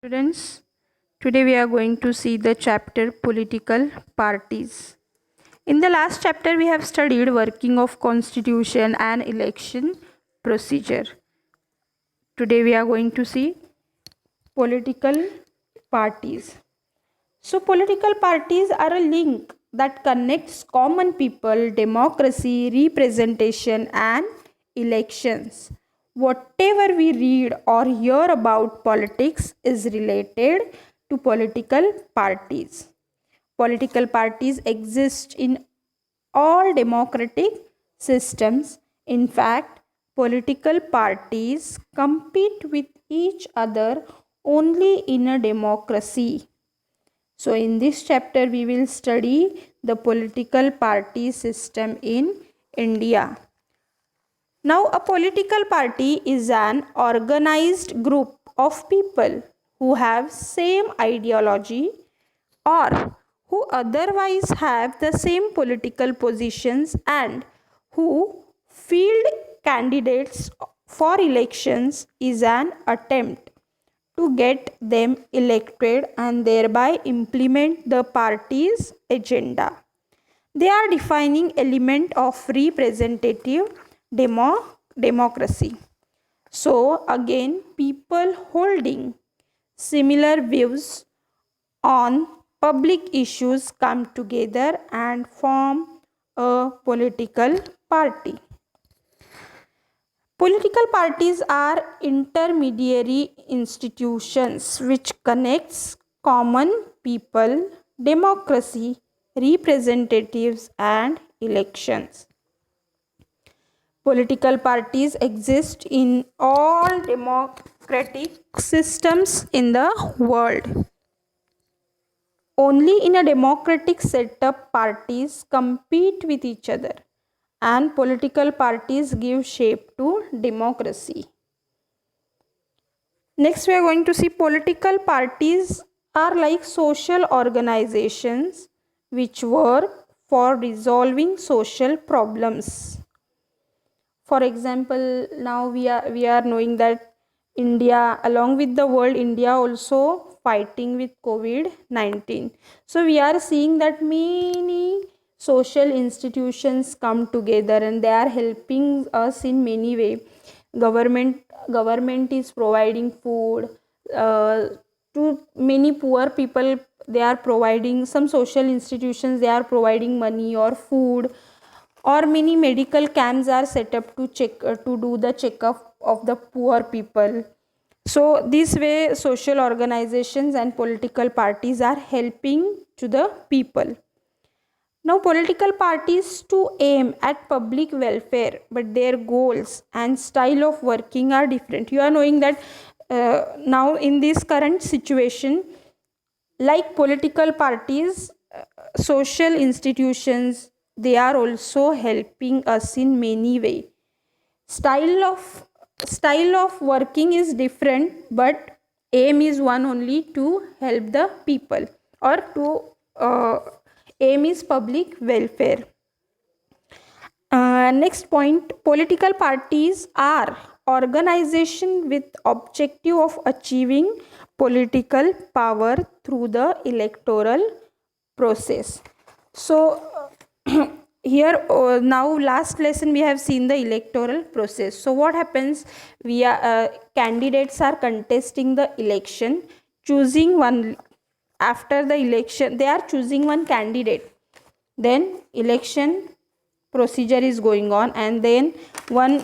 Students, today we are going to see the chapter Political Parties. In the last chapter, we have studied working of constitution and election procedure. Today we are going to see political parties. So, political parties are a link that connects common people, democracy, representation, and elections. Whatever we read or hear about politics is related to political parties. Political parties exist in all democratic systems. In fact, political parties compete with each other only in a democracy. So, in this chapter, we will study the political party system in India. Now, a political party is an organized group of people who have same ideology or who otherwise have the same political positions and who field candidates for elections is an attempt to get them elected and thereby implement the party's agenda. They are defining element of representative democracy. So again, people holding similar views on public issues come together and form a political party. Political parties are intermediary institutions which connects common people, democracy, representatives and elections. Political parties exist in all democratic systems in the world. Only in a democratic setup parties compete with each other and political parties give shape to democracy. Next, we are going to see political parties are like social organizations which work for resolving social problems. For example, now we are knowing that India, along with the world, India also fighting with COVID-19. So we are seeing that many social institutions come together and they are helping us in many way. Government is providing food to many poor people. They are providing, some social institutions, they are providing money or food, or many medical camps are set up to do the checkup of the poor people. So this way social organizations and political parties are helping to the people. Now, political parties to aim at public welfare, but their goals and style of working are different. You are knowing that now in this current situation, like political parties, social institutions, they are also helping us in many way. Style of working is different, but aim is one only, to help the people, or to aim is public welfare. Next point, political parties are organization with objective of achieving political power through the electoral process. So here now last lesson we have seen the electoral process. So what happens, we are candidates are contesting the election, choosing one. After the election they are choosing one candidate, then election procedure is going on, and then one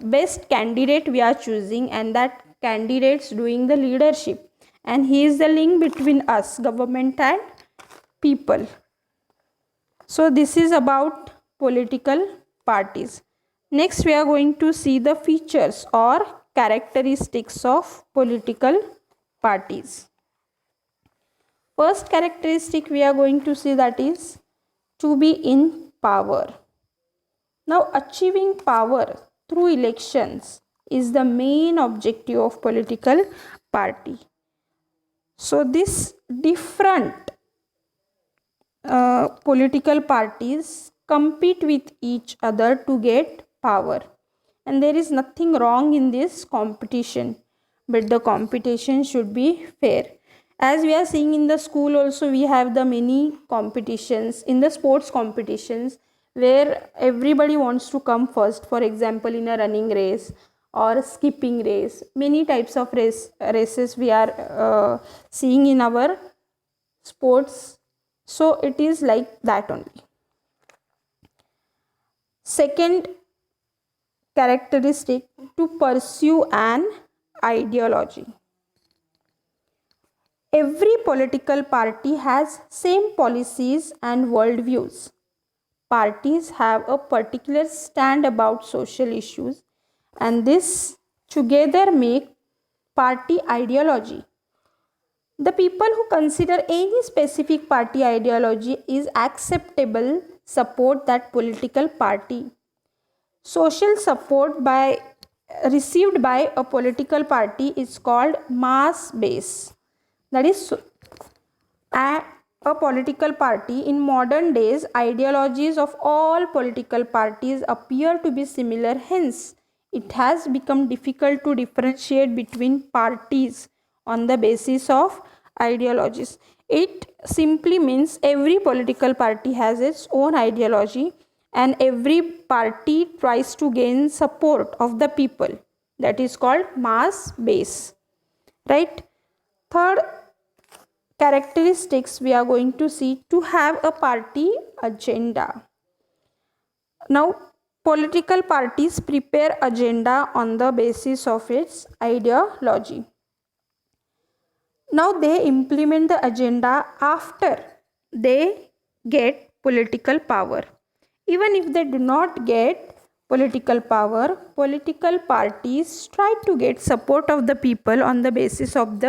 best candidate we are choosing, and that candidates doing the leadership, and he is the link between us, government and people. So this is about political parties. Next we are going to see the features or characteristics of political parties. First characteristic we are going to see, that is to be in power. Now, achieving power through elections is the main objective of political party. So this different political parties compete with each other to get power, and there is nothing wrong in this competition, but the competition should be fair. As we are seeing in the school also, we have the many competitions, in the sports competitions, where everybody wants to come first. For example, in a running race or skipping race, many types of races we are seeing in our sports. So it is like that only. Second characteristic, to pursue an ideology. Every political party has same policies and worldviews. Parties have a particular stand about social issues, and this together make party ideology. The people who consider any specific party ideology is acceptable support that political party. Social support received by a political party is called mass base. That is, a political party in modern days, ideologies of all political parties appear to be similar. Hence, it has become difficult to differentiate between parties on the basis of ideologies. It simply means every political party has its own ideology, and every party tries to gain support of the people. That is called mass base. Right? Third characteristics we are going to see, to have a party agenda. Now, political parties prepare agenda on the basis of its ideology. Now they implement the agenda after they get political power. Even if they do not get political power, political parties try to get support of the people on the basis of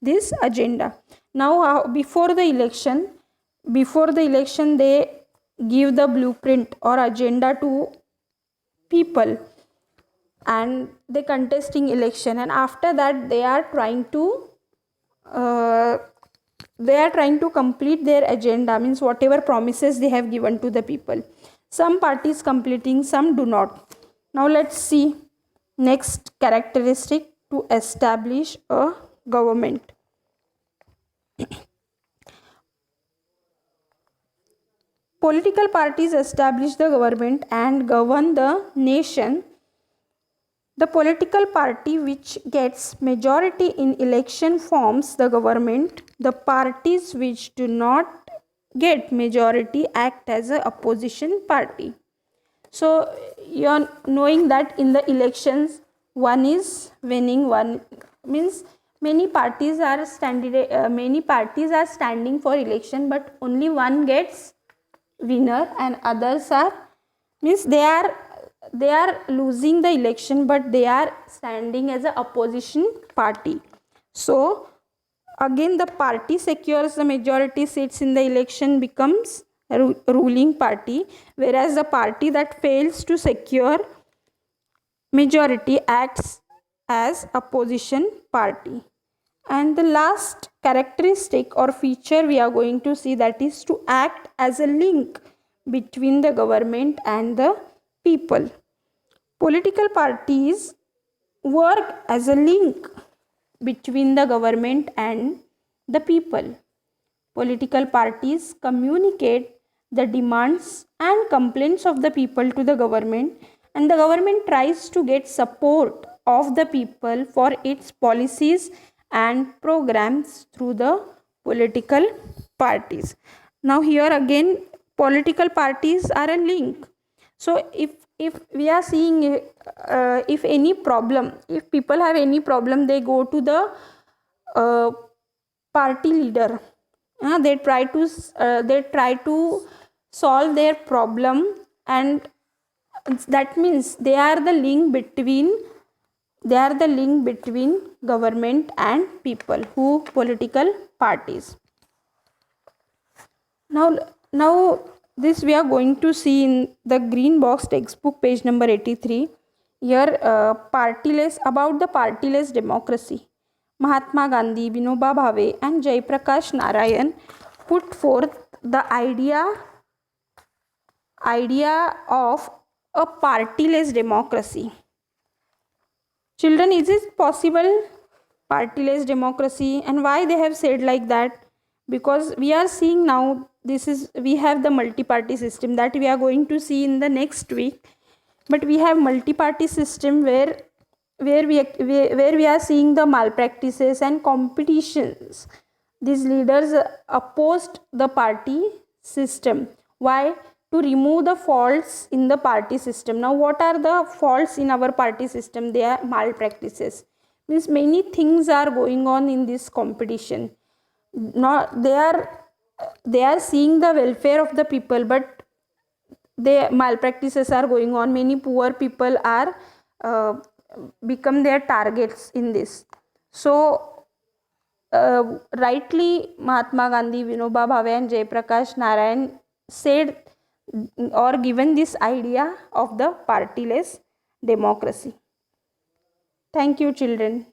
this agenda. Now before the election they give the blueprint or agenda to people, and they contesting election, and after that they are trying to complete their agenda, means whatever promises they have given to the people. Some parties completing, some do not. Now let's see next characteristic, to establish a government. Political parties establish the government and govern the nation. The political party which gets majority in election forms the government. The parties which do not get majority act as an opposition party. So you are knowing that in the elections, one is winning, one means many parties are standing for election, but only one gets winner, and others are, means they are losing the election, but they are standing as an opposition party. So again the party secures the majority seats in the election, becomes a ruling party, whereas the party that fails to secure majority acts as opposition party. And the last characteristic or feature we are going to see, that is to act as a link between the government and the people. Political parties work as a link between the government and the people. Political parties communicate the demands and complaints of the people to the government, and the government tries to get support of the people for its policies and programs through the political parties. Now here again, political parties are a link. So if we are seeing if any problem, if people have any problem, they go to the party leader. They try to solve their problem, and that means they are the link between government and people, who political parties. Now this we are going to see in the green box textbook, page number 83. Here about the partyless democracy. Mahatma Gandhi, Vinoba Bhave and Jayaprakash Narayan put forth the idea of a partyless democracy. Children, is it possible partyless democracy. And why they have said like that? Because we are seeing now, we have the multi-party system that we are going to see in the next week. But we have multi-party system where we are seeing the malpractices and competitions. These leaders opposed the party system. Why? To remove the faults in the party system. Now what are the faults in our party system? They are malpractices. Means many things are going on in this competition. Not they are seeing the welfare of the people, but the malpractices are going on. Many poor people are become their targets in this. So rightly Mahatma Gandhi, Vinoba Bhave and Jayaprakash Narayan said or given this idea of the partyless democracy. Thank you, children.